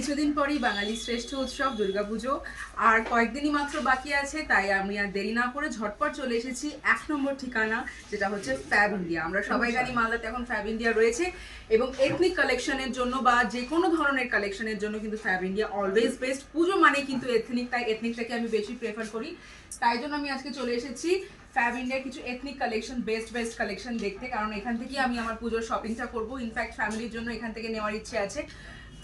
কিছুদিন পরেই বাঙালি শ্রেষ্ঠ উৎসব দুর্গাপুজো আর কয়েকদিনই মাত্র বাকি আছে, তাই আমি আর দেরি না করে ঝটপট চলে এসেছি 1 নম্বর ঠিকানা, যেটা হচ্ছে ফ্যাব ইন্ডিয়া। আমরা সবাই জানি মালদাতে এখন ফ্যাব ইন্ডিয়া রয়েছে এবং এথনিক কালেকশনের জন্য বা যে কোনো ধরনের কালেকশনের জন্য কিন্তু ফ্যাব ইন্ডিয়া অলওয়েজ বেস্ট। পুজো মানে কিন্তু এথনিক, তাই এথনিকটাকে আমি বেশি প্রেফার করি। তাই জন্য আমি আজকে চলে এসেছি ফ্যাব ইন্ডিয়ার কিছু এথনিক কালেকশন, বেস্ট কালেকশন দেখতে, কারণ এখান থেকেই আমি আমার পুজোর শপিংটা করবো। ইনফ্যাক্ট ফ্যামিলির জন্য এখান থেকে নেওয়ার ইচ্ছে আছে।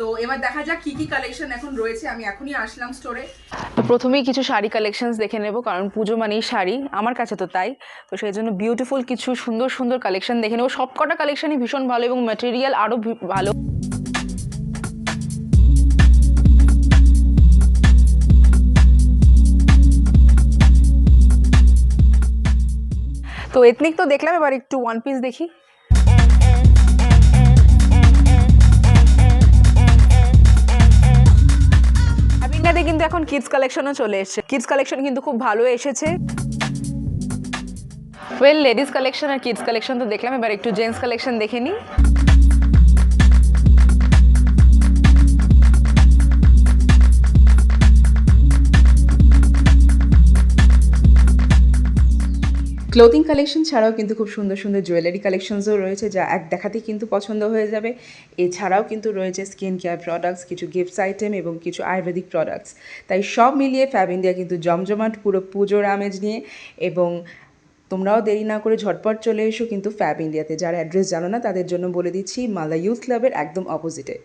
তো এবার দেখা যাক কি কি কালেকশন এখন রয়েছে। আমি এখনই আসলাম স্টোরে। তো প্রথমেই কিছু শাড়ি কালেকশনস দেখে নেব, কারণ পুজো মানেই শাড়ি, আমার কাছে তো তাই। তো সেই জন্য বিউটিফুল কিছু সুন্দর সুন্দর কালেকশন দেখে নেব। সবকটা কালেকশনই ভীষণ ভালো এবং ম্যাটেরিয়াল আরও ভালো। তো এথনিক তো দেখলাম, এবার একটু ওয়ান পিস দেখি। আবিনাতে কিন্তু এখন কিডস কালেকশনও চলে এসেছে। কিডস কালেকশন কিন্তু খুব ভালো এসেছে। ওয়েল, লেডিস কালেকশন আর কিডস কালেকশন তো দেখলাম, এবার একটু জেন্টস কালেকশন দেখে নিই। ক্লোথিং কালেকশন ছাড়াও কিন্তু খুব সুন্দর সুন্দর জুয়েলারি কালেকশনসও রয়েছে, যা এক দেখাতেই কিন্তু পছন্দ হয়ে যাবে। এছাড়াও কিন্তু রয়েছে স্কিন কেয়ার প্রোডাক্টস, কিছু গিফটস আইটেম এবং কিছু আয়ুর্বেদিক প্রোডাক্টস। তাই সব মিলিয়ে ফ্যাব ইন্ডিয়া কিন্তু জমজমাট পুরো পুজোর আমেজ নিয়ে। এবং তোমরাও দেরি না করে ঝটপট চলে এসো কিন্তু ফ্যাব ইন্ডিয়াতে। যারা অ্যাড্রেস জানো না তাদের জন্য বলে দিচ্ছি, মালদা ইউথ ক্লাবের একদম অপোজিটে।